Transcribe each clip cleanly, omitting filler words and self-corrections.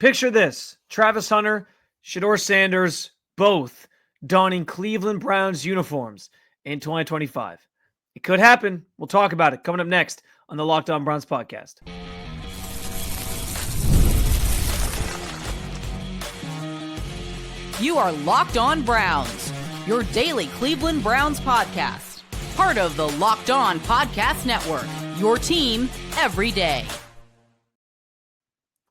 Picture this: Travis Hunter, Shedeur Sanders, both donning Cleveland Browns uniforms in 2025. It could happen. We'll talk about it coming up next on the Locked On Browns podcast. You are Locked On Browns, your daily Cleveland Browns podcast. Part of the Locked On Podcast Network, your team every day.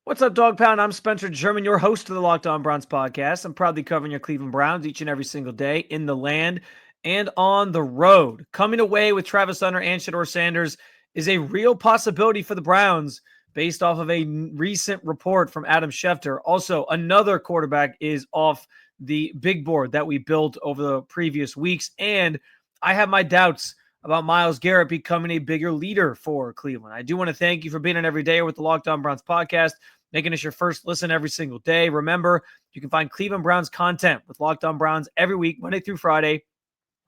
What's up, Dog Pound? I'm Spencer German, your host of the Locked On Browns podcast. I'm proudly covering your Cleveland Browns each and every single day in the land and on the road. Coming away with Travis Hunter and Shedeur Sanders is a real possibility for the Browns based off of a recent report from Adam Schefter. Also, another quarterback is off the big board that we built over the previous weeks. And I have my doubts about Myles Garrett becoming a bigger leader for Cleveland. I do want to thank you for being on every day with the Locked On Browns podcast, making us your first listen every single day. Remember, you can find Cleveland Browns content with Locked On Browns every week, Monday through Friday,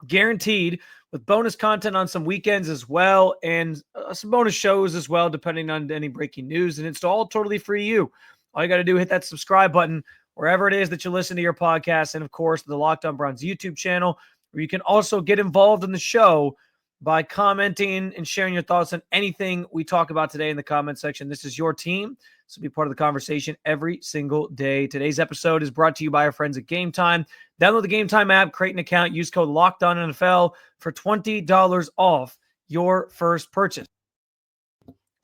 guaranteed, with bonus content on some weekends as well, and some bonus shows as well, depending on any breaking news. And it's all totally free to you. All you got to do is hit that subscribe button wherever it is that you listen to your podcast. And of course, the Locked On Browns YouTube channel, where you can also get involved in the show by commenting and sharing your thoughts on anything we talk about today in the comment section. This is your team, so be part of the conversation every single day. Today's episode is brought to you by our friends at Gametime. Download the Gametime app, create an account, use code LOCKEDONNFL for $20 off your first purchase.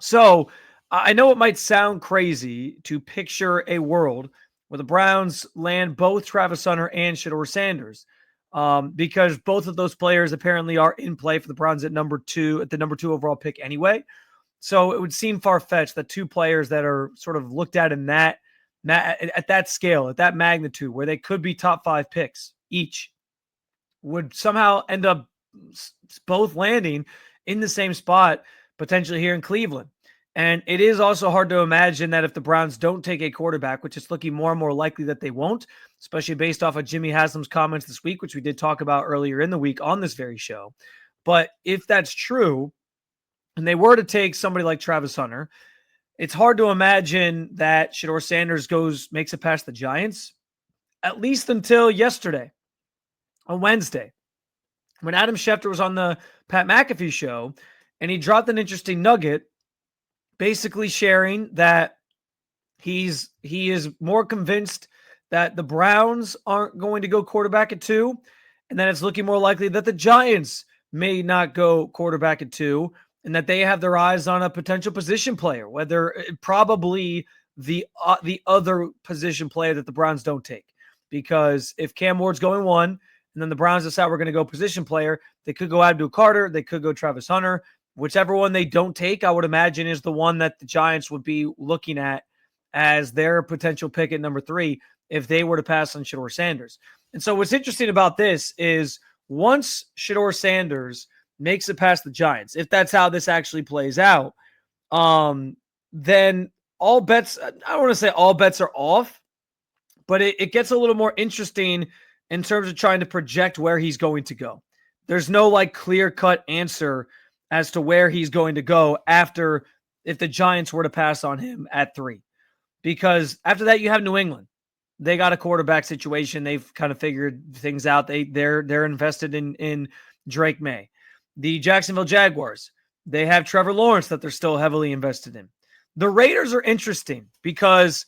So I know it might sound crazy to picture a world where the Browns land both Travis Hunter and Shedeur Sanders, because both of those players apparently are in play for the Browns at the number 2 overall pick anyway. So it would seem far-fetched that two players that are sort of looked at in at that scale, at that magnitude, where they could be top 5 picks each, would somehow end up both landing in the same spot, potentially here in Cleveland. And it is also hard to imagine that if the Browns don't take a quarterback, which is looking more and more likely that they won't, especially based off of Jimmy Haslam's comments this week, which we did talk about earlier in the week on this very show. But if that's true, and they were to take somebody like Travis Hunter, it's hard to imagine that Shedeur Sanders makes it past the Giants, at least until yesterday, on Wednesday, when Adam Schefter was on the Pat McAfee show, and he dropped an interesting nugget, basically sharing that he is more convinced that the Browns aren't going to go quarterback at 2, and that it's looking more likely that the Giants may not go quarterback at 2, and that they have their eyes on a potential position player, probably the other position player that the Browns don't take. Because if Cam Ward's going 1, and then the Browns decide we're going to go position player, they could go Abdul Carter, they could go Travis Hunter. Whichever one they don't take, I would imagine, is the one that the Giants would be looking at as their potential pick at number 3 if they were to pass on Shedeur Sanders. And so what's interesting about this is once Shedeur Sanders makes it past the Giants, if that's how this actually plays out, then all bets, I don't want to say all bets are off, but it gets a little more interesting in terms of trying to project where he's going to go. There's no clear-cut answer as to where he's going to go after if the Giants were to pass on him at 3. Because after that, you have New England. They got a quarterback situation. They've kind of figured things out. They're invested in Drake May. The Jacksonville Jaguars, they have Trevor Lawrence that they're still heavily invested in. The Raiders are interesting because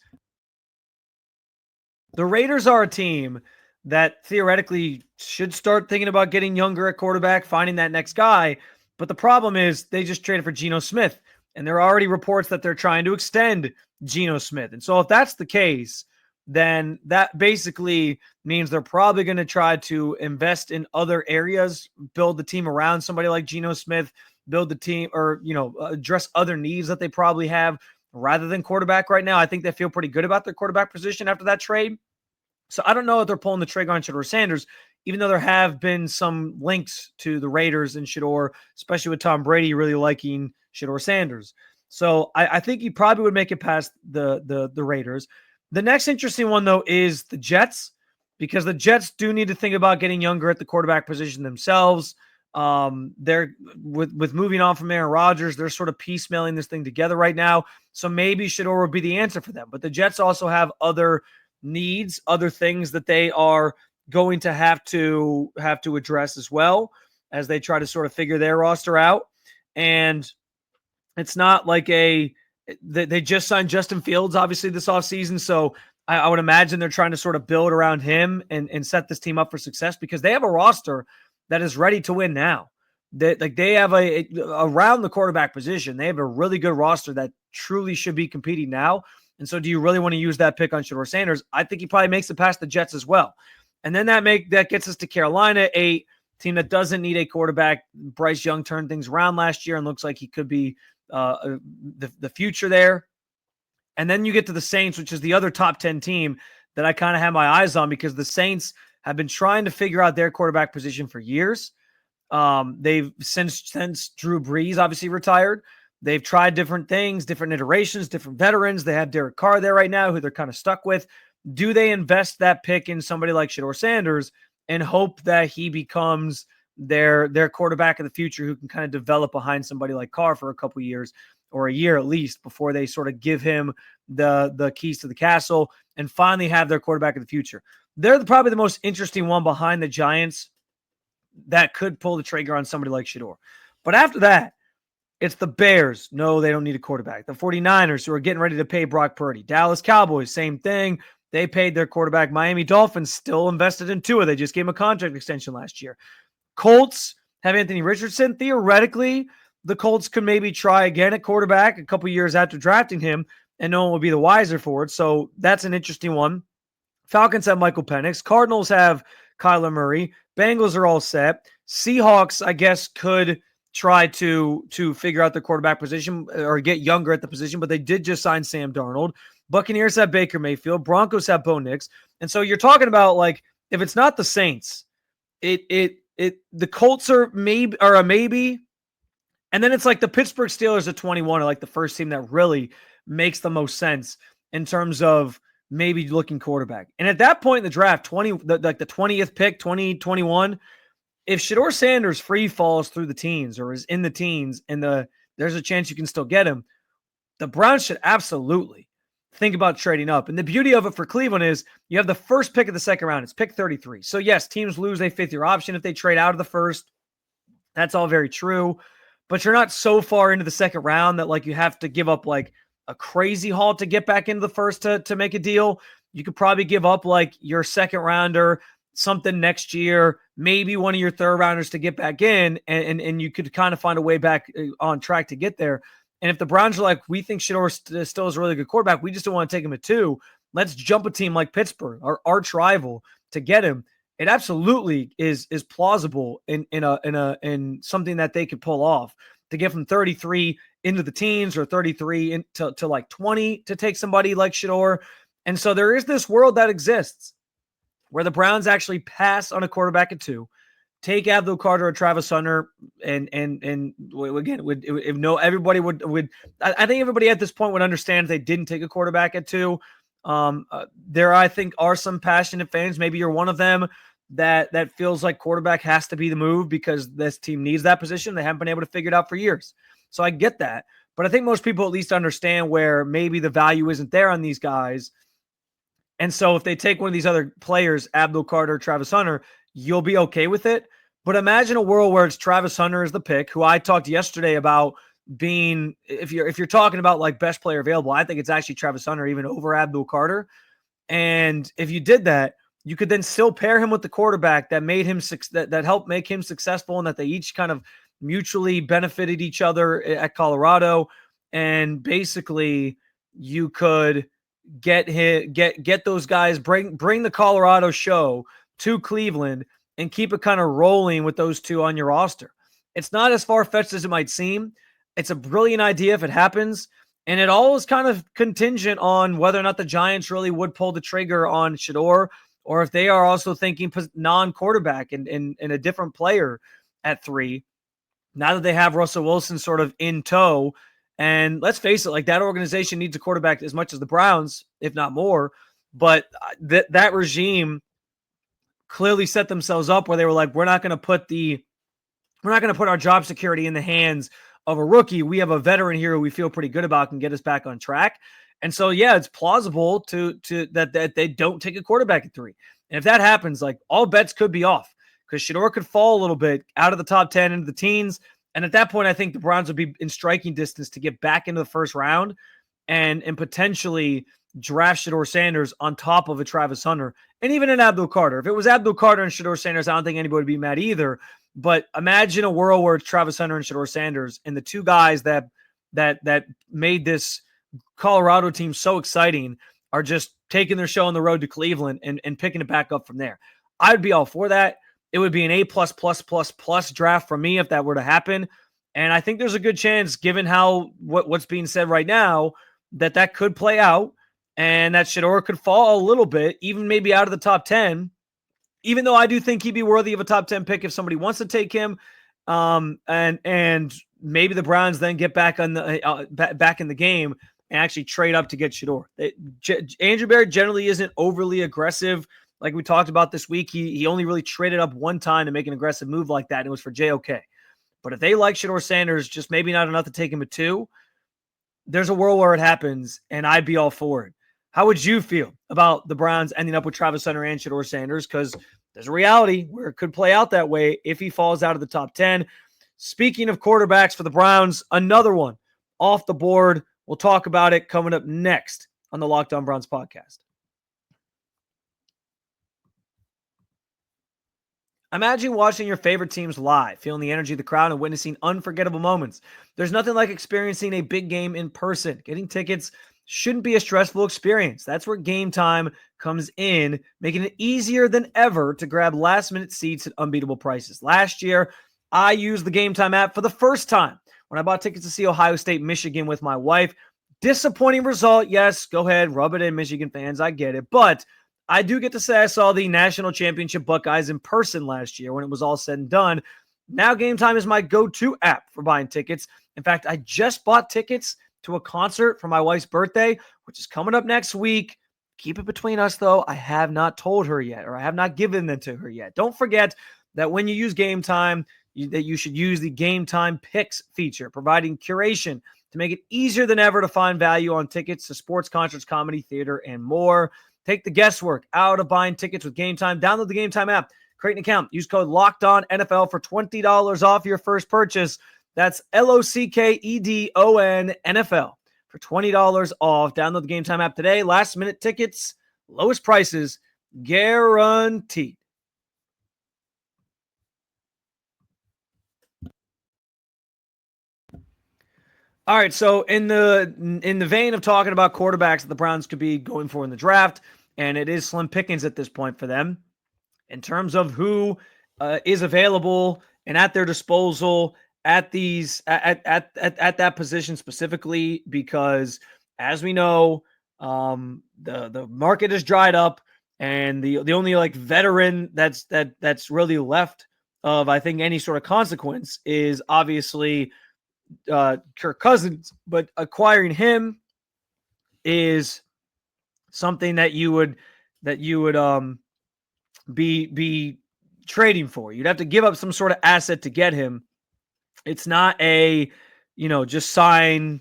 the Raiders are a team that theoretically should start thinking about getting younger at quarterback, finding that next guy. But the problem is they just traded for Geno Smith, and there are already reports that they're trying to extend Geno Smith. And so if that's the case, then that basically means they're probably going to try to invest in other areas, build the team around somebody like Geno Smith, build the team or, address other needs that they probably have rather than quarterback right now. I think they feel pretty good about their quarterback position after that trade. So I don't know if they're pulling the trigger on Shedeur Sanders, even though there have been some links to the Raiders and Shedeur, especially with Tom Brady really liking Shedeur Sanders. So I think he probably would make it past the Raiders. The next interesting one, though, is the Jets, because the Jets do need to think about getting younger at the quarterback position themselves. They're with moving on from Aaron Rodgers, they're sort of piecemealing this thing together right now. So maybe Shedeur would be the answer for them. But the Jets also have other needs, other things that they are going to have to address as well as they try to sort of figure their roster out. And it's not like they just signed Justin Fields, obviously, this offseason. So I would imagine they're trying to sort of build around him and set this team up for success because they have a roster that is ready to win now. They have around the quarterback position, they have a really good roster that truly should be competing now. And so do you really want to use that pick on Shedeur Sanders? I think he probably makes it past the Jets as well. And then that gets us to Carolina, a team that doesn't need a quarterback. Bryce Young turned things around last year and looks like he could be the future there. And then you get to the Saints, which is the other top 10 team that I kind of have my eyes on because the Saints have been trying to figure out their quarterback position for years. They've since Drew Brees obviously retired. They've tried different things, different iterations, different veterans. They have Derek Carr there right now, who they're kind of stuck with. Do they invest that pick in somebody like Shedeur Sanders and hope that he becomes their quarterback of the future who can kind of develop behind somebody like Carr for a couple years or a year at least before they sort of give him the keys to the castle and finally have their quarterback of the future? They're probably the most interesting one behind the Giants that could pull the trigger on somebody like Shedeur. But after that, it's the Bears. No, they don't need a quarterback. The 49ers, who are getting ready to pay Brock Purdy. Dallas Cowboys, same thing. They paid their quarterback. Miami Dolphins still invested in Tua. They just gave him a contract extension last year. Colts have Anthony Richardson. Theoretically, the Colts could maybe try again at quarterback a couple years after drafting him, and no one will be the wiser for it. So that's an interesting one. Falcons have Michael Penix. Cardinals have Kyler Murray. Bengals are all set. Seahawks, I guess, could try to figure out the quarterback position or get younger at the position, but they did just sign Sam Darnold. Buccaneers have Baker Mayfield. Broncos have Bo Nix. And so you're talking about, like, if it's not the Saints, the Colts are a maybe. And then it's like the Pittsburgh Steelers at 21 are like the first team that really makes the most sense in terms of maybe looking quarterback. And at that point in the draft, the 20th pick, 2021, if Shedeur Sanders free falls through the teens or is in the teens and there's a chance you can still get him, the Browns should absolutely think about trading up. And the beauty of it for Cleveland is you have the first pick of the second round. It's pick 33. So yes, teams lose a fifth-year option if they trade out of the first. That's all very true. But you're not so far into the second round that like you have to give up like a crazy haul to get back into the first to make a deal. You could probably give up like your second rounder, something next year, maybe one of your third rounders to get back in, and you could kind of find a way back on track to get there. And if the Browns are like, we think Shedeur still is a really good quarterback, we just don't want to take him at 2, let's jump a team like Pittsburgh, our arch rival, to get him. It absolutely is plausible in something that they could pull off to get from 33 into the teens or 33 to like 20 to take somebody like Shedeur. And so there is this world that exists where the Browns actually pass on a quarterback at 2, take Abdul Carter or Travis Hunter, and again, everybody would. I think everybody at this point would understand if they didn't take a quarterback at 2. There, I think, are some passionate fans. Maybe you're one of them that feels like quarterback has to be the move because this team needs that position. They haven't been able to figure it out for years. So I get that. But I think most people at least understand where maybe the value isn't there on these guys. And so if they take one of these other players, Abdul Carter, Travis Hunter, you'll be okay with it. But imagine a world where it's Travis Hunter as the pick, who I talked yesterday about being, if you're talking about like best player available, I think it's actually Travis Hunter even over Abdul Carter. And if you did that, you could then still pair him with the quarterback that made him that helped make him successful, and that they each kind of mutually benefited each other at Colorado. And basically, you could get those guys, bring the Colorado show to Cleveland, and keep it kind of rolling with those two on your roster. It's not as far-fetched as it might seem. It's a brilliant idea if it happens. And it all is kind of contingent on whether or not the Giants really would pull the trigger on Shedeur, or if they are also thinking non-quarterback and a different player at 3. Now that they have Russell Wilson sort of in tow, and let's face it, like that organization needs a quarterback as much as the Browns, if not more. But that regime clearly set themselves up where they were like, we're not going to put the we're not going to put our job security in the hands of a rookie. We have a veteran here who we feel pretty good about, can get us back on track. And so, yeah, it's plausible to that they don't take a quarterback at 3. And if that happens, like, all bets could be off, because Shedeur could fall a little bit out of the top 10 into the teens. And at that point, I think the Browns would be in striking distance to get back into the first round and potentially draft Shedeur Sanders on top of a Travis Hunter and even an Abdul Carter. If it was Abdul Carter and Shedeur Sanders, I don't think anybody would be mad either. But imagine a world where it's Travis Hunter and Shedeur Sanders, and the two guys that made this Colorado team so exciting are just taking their show on the road to Cleveland and picking it back up from there. I would be all for that. It would be an A++++ draft for me if that were to happen. And I think there's a good chance, given how what's being said right now, that could play out, and that Shedeur could fall a little bit, even maybe out of the top 10, even though I do think he'd be worthy of a top 10 pick if somebody wants to take him. And maybe the Browns then get back on the back in the game and actually trade up to get Shedeur. Andrew Barrett generally isn't overly aggressive. Like we talked about this week, he only really traded up one time to make an aggressive move like that, and it was for JOK. But if they like Shedeur Sanders, just maybe not enough to take him at 2, there's a world where it happens, and I'd be all for it. How would you feel about the Browns ending up with Travis Hunter and Shedeur Sanders? Because there's a reality where it could play out that way if he falls out of the top 10. Speaking of quarterbacks for the Browns, another one off the board. We'll talk about it coming up next on the Locked On Browns podcast. Imagine watching your favorite teams live, feeling the energy of the crowd and witnessing unforgettable moments. There's nothing like experiencing a big game in person. Getting tickets shouldn't be a stressful experience. That's where Gametime comes in, making it easier than ever to grab last-minute seats at unbeatable prices. Last year, I used the Gametime app for the first time when I bought tickets to see Ohio State, Michigan with my wife. Disappointing result, yes. Go ahead, rub it in, Michigan fans. I get it. But I do get to say I saw the national championship Buckeyes in person last year when it was all said and done. Now Gametime is my go-to app for buying tickets. In fact, I just bought tickets to a concert for my wife's birthday, which is coming up next week. Keep it between us, though. I have not told her yet, or I have not given them to her yet. Don't forget that when you use Gametime, that you should use the Gametime Picks feature, providing curation to make it easier than ever to find value on tickets to sports, concerts, comedy, theater, and more. Take the guesswork out of buying tickets with Gametime. Download the Gametime app, create an account, use code LOCKEDONNFL for $20 off your first purchase. That's LOCKEDON NFL for $20 off. Download the Gametime app today. Last minute tickets, lowest prices, guaranteed. All right, so in the vein of talking about quarterbacks that the Browns could be going for in the draft, and it is slim pickings at this point for them, in terms of who is available and at their disposal at that position specifically, because as we know, the market is dried up, and the only like veteran that's really left of, I think, any sort of consequence is obviously Kirk Cousins, but acquiring him is something that you would be trading for. You'd have to give up some sort of asset to get him. It's not a, just sign.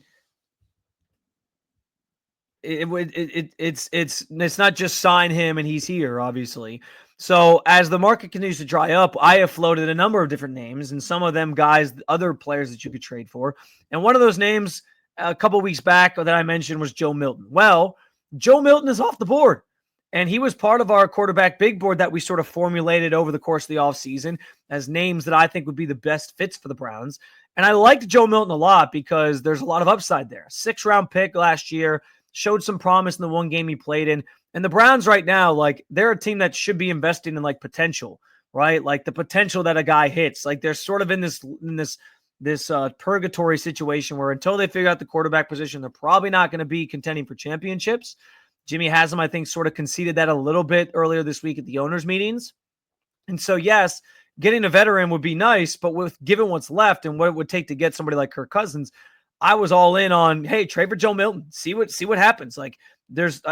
It's not just sign him and he's here, obviously. So as the market continues to dry up, I have floated a number of different names, and some of them guys, other players that you could trade for. And one of those names a couple of weeks back that I mentioned was Joe Milton. Well, Joe Milton is off the board, and he was part of our quarterback big board that we sort of formulated over the course of the offseason as names that I think would be the best fits for the Browns. And I liked Joe Milton a lot because there's a lot of upside there. 6th-round pick last year, showed some promise in the one game he played in. And the Browns right now, like, they're a team that should be investing in like potential, right? Like the potential that a guy hits. Like they're sort of in this purgatory situation where until they figure out the quarterback position, they're probably not going to be contending for championships. Jimmy Haslam, I think, sort of conceded that a little bit earlier this week at the owners' meetings. And so, yes, getting a veteran would be nice, but given what's left and what it would take to get somebody like Kirk Cousins, I was all in on, hey, trade for Joe Milton. See what happens. Like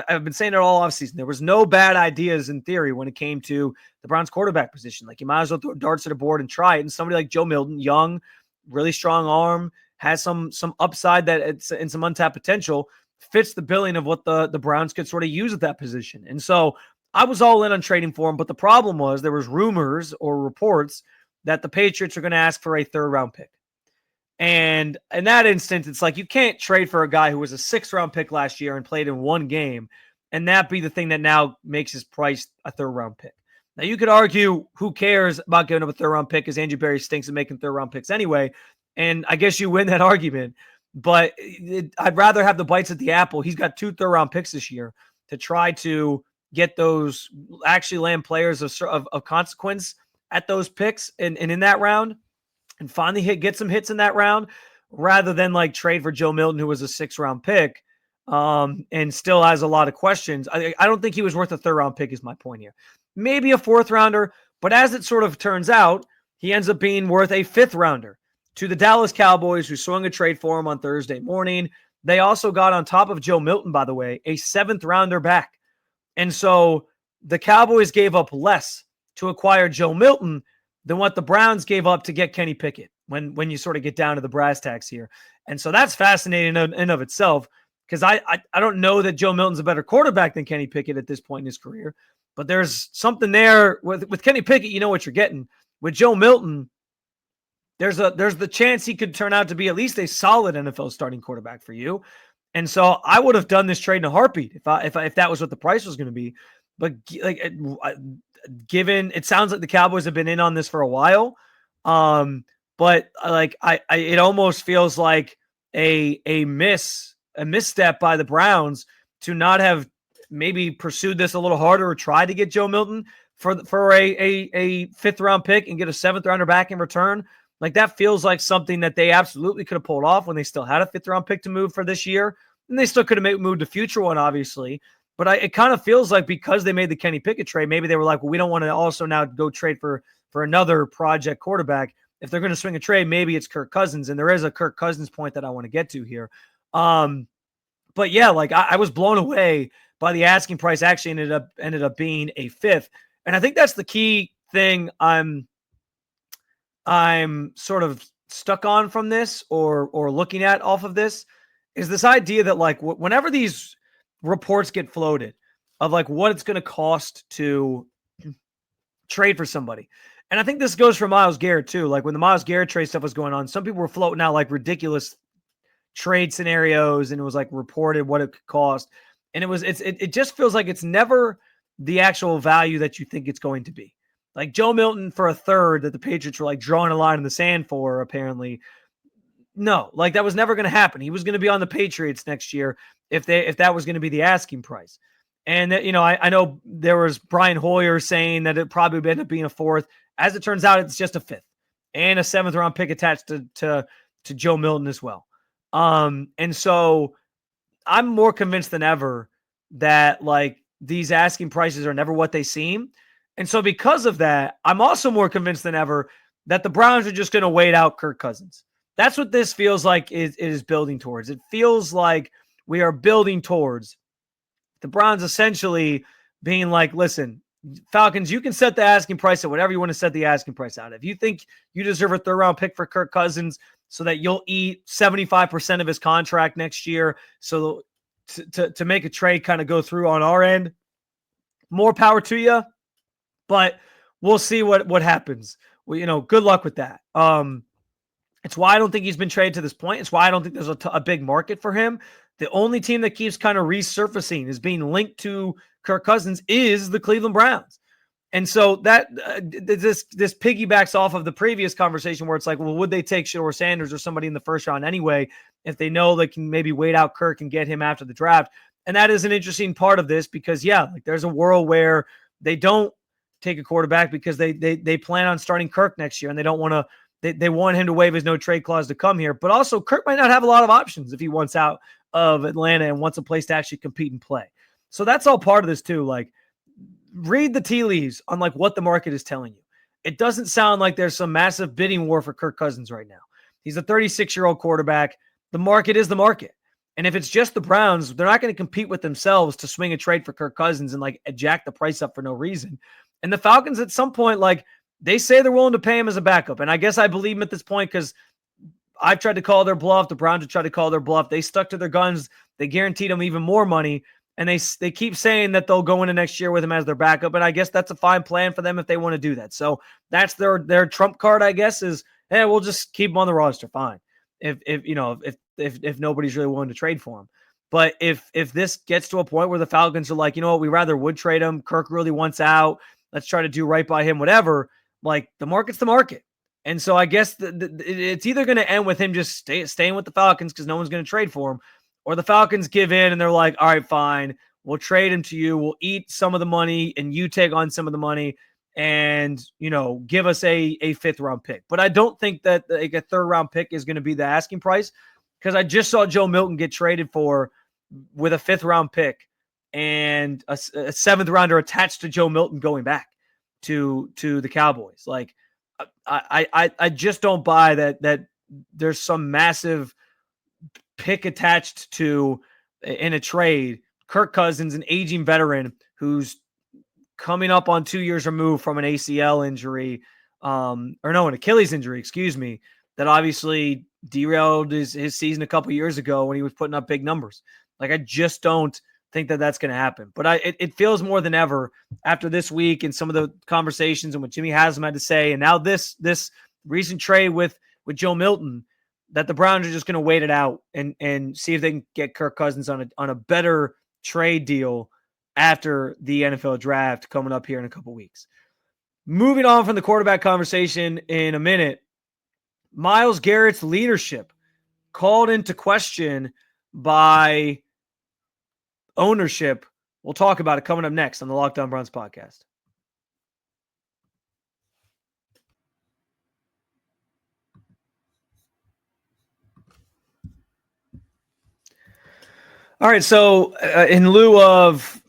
I've been saying it all offseason. There was no bad ideas in theory when it came to the Browns quarterback position. Like you might as well throw darts at a board and try it. And somebody like Joe Milton, young, really strong arm, has some upside that it's and some untapped potential, fits the billing of what the Browns could sort of use at that position. And so I was all in on trading for him. But the problem was there was rumors or reports that the Patriots are going to ask for a 3rd round pick. And in that instance, it's like you can't trade for a guy who was a 6th round pick last year and played in one game, and that be the thing that now makes his price a 3rd round pick. Now, you could argue who cares about giving up a 3rd round pick because Andrew Berry stinks at making 3rd round picks anyway, and I guess you win that argument. But I'd rather have the bites at the apple. He's got 2 3rd round picks this year to try to get those actually land players of consequence at those picks and in that round, and finally get some hits in that round, rather than like trade for Joe Milton, who was a 6th round pick and still has a lot of questions. I don't think he was worth a 3rd round pick is my point here. Maybe a 4th rounder, but as it sort of turns out, he ends up being worth a 5th rounder to the Dallas Cowboys, who swung a trade for him on Thursday morning. They also got, on top of Joe Milton, by the way, a 7th rounder back. And so the Cowboys gave up less to acquire Joe Milton than what the Browns gave up to get Kenny Pickett when you sort of get down to the brass tacks here. And so that's fascinating in and of itself, because I don't know that Joe Milton's a better quarterback than Kenny Pickett at this point in his career, but there's something there with Kenny Pickett. You know what you're getting. With Joe Milton, there's the chance he could turn out to be at least a solid NFL starting quarterback for you. And so I would have done this trade in a heartbeat if that was what the price was going to be. But like, given it sounds like the Cowboys have been in on this for a while, but like it almost feels like a misstep by the Browns to not have maybe pursued this a little harder or tried to get Joe Milton for a 5th round pick and get a 7th rounder back in return. Like that feels like something that they absolutely could have pulled off when they still had a 5th round pick to move for this year, and they still could have moved a future one, obviously. But it kind of feels like because they made the Kenny Pickett trade, maybe they were like, well, we don't want to also now go trade for another project quarterback. If they're going to swing a trade, maybe it's Kirk Cousins. And there is a Kirk Cousins point that I want to get to here. But yeah, like I was blown away by the asking price. Actually ended up being a 5th. And I think that's the key thing I'm sort of stuck on from this or looking at off of this is this idea that like whenever these reports get floated of like what it's going to cost to trade for somebody. And I think this goes for Myles Garrett too. Like when the Myles Garrett trade stuff was going on, some people were floating out like ridiculous trade scenarios, and it was like reported what it could cost. And it just feels like it's never the actual value that you think it's going to be. Like Joe Milton for a 3rd that the Patriots were like drawing a line in the sand for, apparently. No, like that was never going to happen. He was going to be on the Patriots next year if that was going to be the asking price. And that, I know there was Brian Hoyer saying that it probably would end up being a 4th. As it turns out, it's just a 5th and a 7th round pick attached to Joe Milton as well. And so I'm more convinced than ever that like these asking prices are never what they seem. And so because of that, I'm also more convinced than ever that the Browns are just going to wait out Kirk Cousins. That's what this feels like it is building towards. It feels like we are building towards the Browns essentially being like, listen, Falcons, you can set the asking price at whatever you want to set the asking price out. If you think you deserve a 3rd round pick for Kirk Cousins so that you'll eat 75% of his contract next year, so to make a trade kind of go through on our end, more power to you. But we'll see what happens. Well, good luck with that. It's why I don't think he's been traded to this point. It's why I don't think there's a big market for him. The only team that keeps kind of resurfacing as being linked to Kirk Cousins is the Cleveland Browns. And so that this piggybacks off of the previous conversation where it's like, well, would they take Shedeur Sanders or somebody in the 1st round anyway if they know they can maybe wait out Kirk and get him after the draft? And that is an interesting part of this because, yeah, like there's a world where they don't take a quarterback because they plan on starting Kirk next year and they don't want to. They want him to waive his no trade clause to come here, but also Kirk might not have a lot of options if he wants out of Atlanta and wants a place to actually compete and play. So that's all part of this too. Like read the tea leaves on like what the market is telling you. It doesn't sound like there's some massive bidding war for Kirk Cousins right now. He's a 36-year-old quarterback. the market is the market. And if it's just the Browns, they're not going to compete with themselves to swing a trade for Kirk Cousins and like jack the price up for no reason. And the Falcons at some point, like they say they're willing to pay him as a backup. And I guess I believe him at this point because I've tried to call their bluff. The Browns have tried to call their bluff. They stuck to their guns. They guaranteed him even more money. And they keep saying that they'll go into next year with him as their backup. And I guess that's a fine plan for them if they want to do that. So that's their trump card, I guess, is, hey, we'll just keep him on the roster. Fine. If nobody's really willing to trade for him. But if this gets to a point where the Falcons are like, you know what, we rather would trade him. Kirk really wants out. Let's try to do right by him, whatever. Like the market's the market. And so I guess it's either going to end with him just staying with the Falcons because no one's going to trade for him, or the Falcons give in and they're like, all right, fine. We'll trade him to you. We'll eat some of the money and you take on some of the money and, give us a 5th round pick. But I don't think that like a 3rd round pick is going to be the asking price because I just saw Joe Milton get traded for with a 5th round pick and a 7th rounder attached to Joe Milton going back to the Cowboys. Like I just don't buy that there's some massive pick attached to in a trade Kirk Cousins, an aging veteran who's coming up on 2 years removed from an ACL injury, an Achilles injury, that obviously derailed his season a couple years ago when he was putting up big numbers. Like, I just don't think that that's going to happen. But it feels more than ever after this week and some of the conversations and what Jimmy Haslam had to say, and now this recent trade with Joe Milton, that the Browns are just going to wait it out and see if they can get Kirk Cousins on a better trade deal after the NFL draft coming up here in a couple weeks. Moving on from the quarterback conversation in a minute, Myles Garrett's leadership called into question by ownership. We'll talk about it coming up next on the Locked On Browns podcast. All right, so in lieu of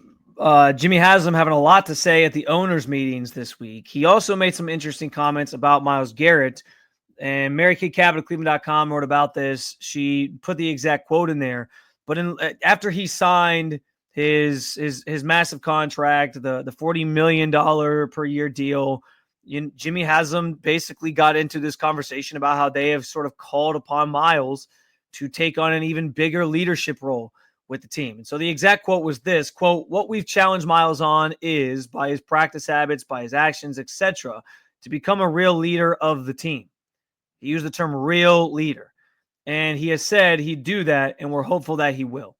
Jimmy Haslam having a lot to say at the owners' meetings this week, he also made some interesting comments about Myles Garrett. And Mary Kay Cabot of Cleveland.com wrote about this. She put the exact quote in there. But after he signed his massive contract, the $40 million per year deal, Jimmy Haslam basically got into this conversation about how they have sort of called upon Myles to take on an even bigger leadership role with the team. And so the exact quote was this, quote, "What we've challenged Myles on is, by his practice habits, by his actions, etc., to become a real leader of the team." He used the term real leader. And he has said he'd do that, and we're hopeful that he will.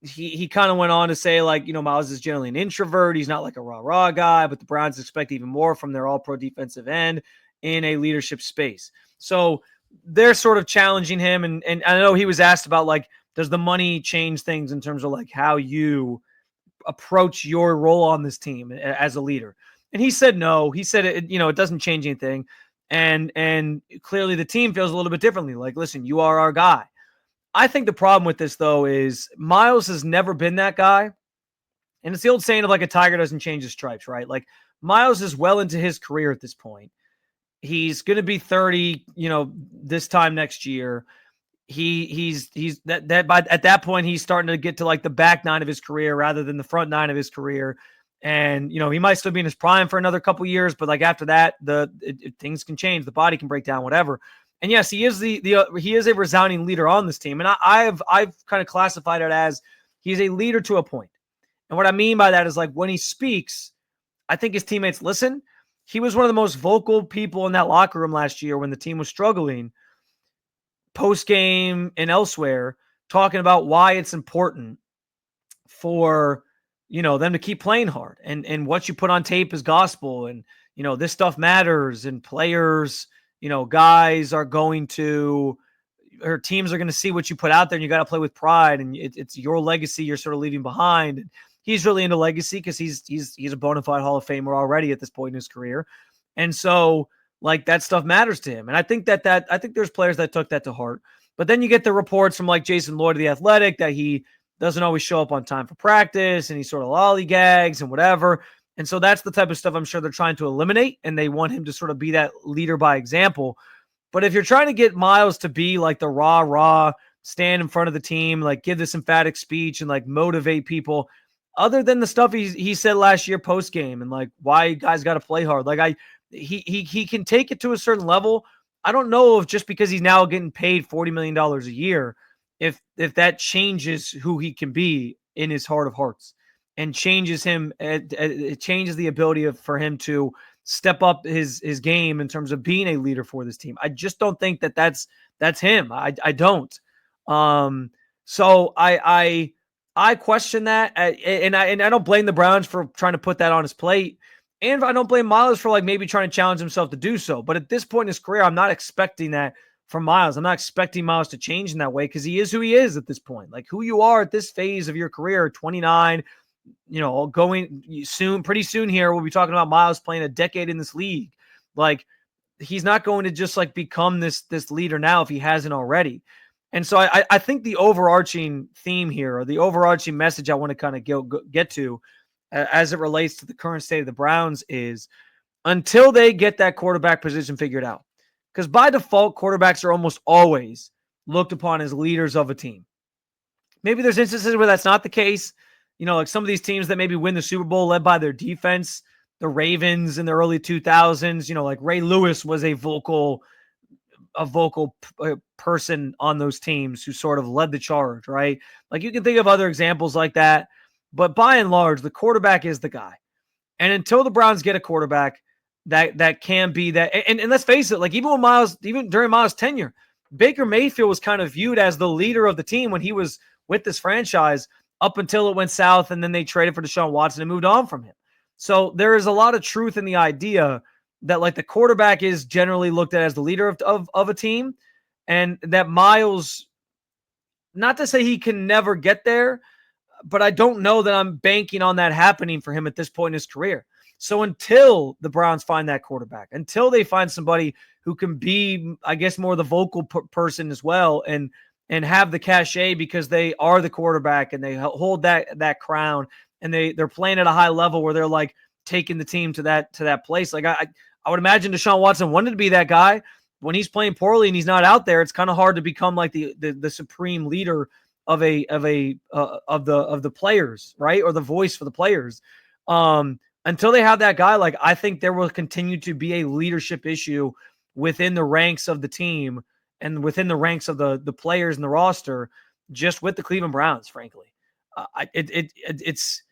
He kind of went on to say, like, Myles is generally an introvert. He's not like a rah-rah guy, but the Browns expect even more from their all-pro defensive end in a leadership space. So they're sort of challenging him. And I know he was asked about, like, does the money change things in terms of, like, how you approach your role on this team as a leader? And he said no. He said, it doesn't change anything. And clearly the team feels a little bit differently. Like, listen, you are our guy. I think the problem with this, though, is Myles has never been that guy. And it's the old saying of, like, a tiger doesn't change his stripes, right? Like, Myles is well into his career at this point. He's going to be 30, this time next year. He's at that point, he's starting to get to, like, the back nine of his career rather than the front nine of his career. And, he might still be in his prime for another couple years, but, like, after that, things can change. The body can break down, whatever. And yes, he is he is a resounding leader on this team. And I've kind of classified it as he's a leader to a point. And what I mean by that is, like, when he speaks, I think his teammates listen. He was one of the most vocal people in that locker room last year when the team was struggling, post-game and elsewhere, talking about why it's important for them to keep playing hard and what you put on tape is gospel. And, this stuff matters, and players, guys are going to, or teams are going to see what you put out there, and you got to play with pride, and it's your legacy you're sort of leaving behind. And he's really into legacy because he's a bona fide Hall of Famer already at this point in his career. And so, like, that stuff matters to him. And I think I think there's players that took that to heart. But then you get the reports from, like, Jason Lloyd of The Athletic that he doesn't always show up on time for practice, and he sort of lollygags and whatever. And so that's the type of stuff I'm sure they're trying to eliminate, and they want him to sort of be that leader by example. But if you're trying to get Myles to be like the rah, stand in front of the team, like give this emphatic speech and like motivate people, other than the stuff he said last year post game and like why guys got to play hard, like he can take it to a certain level. I don't know if just because he's now getting paid $40 million a year, if that changes who he can be in his heart of hearts and changes him. It changes the ability for him to step up his game in terms of being a leader for this team. I just don't think that's him. I don't. So I question that, and I don't blame the Browns for trying to put that on his plate, and I don't blame Myles for like maybe trying to challenge himself to do so. But at this point in his career, I'm not expecting that from Myles. I'm not expecting Myles to change in that way because he is who he is at this point. Like who you are at this phase of your career, 29. Going soon, pretty soon here, we'll be talking about Myles playing a decade in this league. Like he's not going to just like become this leader now if he hasn't already. And so I think the overarching theme here, or the overarching message I want to kind of get to as it relates to the current state of the Browns is until they get that quarterback position figured out. Because by default, quarterbacks are almost always looked upon as leaders of a team. Maybe there's instances where that's not the case. Like some of these teams that maybe win the Super Bowl led by their defense, the Ravens in the early 2000s, like Ray Lewis was a vocal person on those teams who sort of led the charge, right? Like you can think of other examples like that, but by and large, the quarterback is the guy. And until the Browns get a quarterback that can be that, and let's face it, like even during Myles' tenure, Baker Mayfield was kind of viewed as the leader of the team when he was with this franchise up until it went south, and then they traded for Deshaun Watson and moved on from him. So there is a lot of truth in the idea that like the quarterback is generally looked at as the leader of a team, and that Myles, not to say he can never get there, but I don't know that I'm banking on that happening for him at this point in his career. So until the Browns find that quarterback, until they find somebody who can be, I guess, more the vocal person as well, and have the cachet because they are the quarterback and they hold that crown, and they're playing at a high level where they're like taking the team to that place. Like I would imagine Deshaun Watson wanted to be that guy. When he's playing poorly and he's not out there, it's kind of hard to become like the supreme leader of the players, right? Or the voice for the players. Until they have that guy, like I think there will continue to be a leadership issue within the ranks of the team and within the ranks of the players and the roster, just with the Cleveland Browns, frankly. It's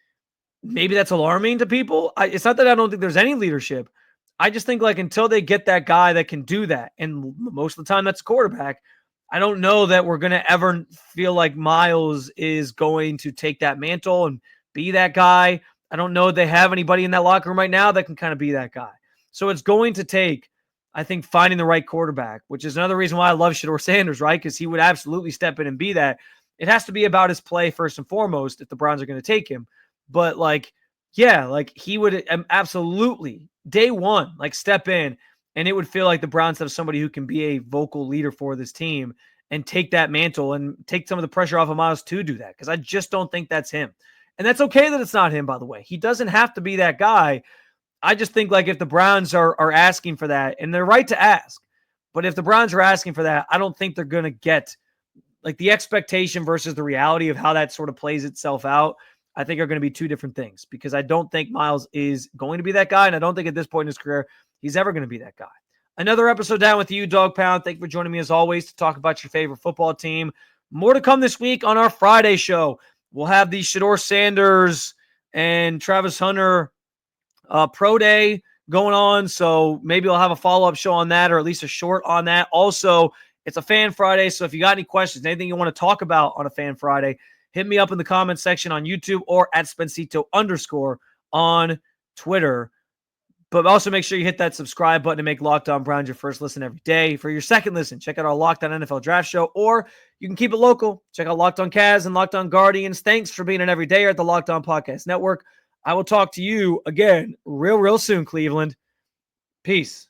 maybe that's alarming to people. It's not that I don't think there's any leadership. I just think like until they get that guy that can do that, and most of the time that's a quarterback, I don't know that we're going to ever feel like Myles is going to take that mantle and be that guy. I don't know if they have anybody in that locker room right now that can kind of be that guy. So it's going to take, I think, finding the right quarterback, which is another reason why I love Shedeur Sanders, right? Because he would absolutely step in and be that. It has to be about his play first and foremost if the Browns are going to take him. But he would absolutely, day one, like step in, and it would feel like the Browns have somebody who can be a vocal leader for this team and take that mantle and take some of the pressure off of Myles to do that, because I just don't think that's him. And that's okay that it's not him, by the way. He doesn't have to be that guy. I just think like if the Browns are asking for that, and they're right to ask, but if the Browns are asking for that, I don't think they're going to get like the expectation versus the reality of how that sort of plays itself out. I think are going to be two different things, because I don't think Myles is going to be that guy. And I don't think at this point in his career, he's ever going to be that guy. Another episode down with you, Dog Pound. Thank you for joining me as always to talk about your favorite football team. More to come this week on our Friday show. We'll have the Shedeur Sanders and Travis Hunter Pro Day going on. So maybe I'll have a follow-up show on that, or at least a short on that. Also, it's a Fan Friday. So if you got any questions, anything you want to talk about on a Fan Friday, hit me up in the comments section on YouTube or at Spencito_ on Twitter. But also make sure you hit that subscribe button to make Locked On Browns your first listen every day. For your second listen, check out our Locked On NFL Draft Show, or you can keep it local. Check out Locked On Cavs and Locked On Guardians. Thanks for being an everydayer at the Locked On Podcast Network. I will talk to you again real soon, Cleveland. Peace.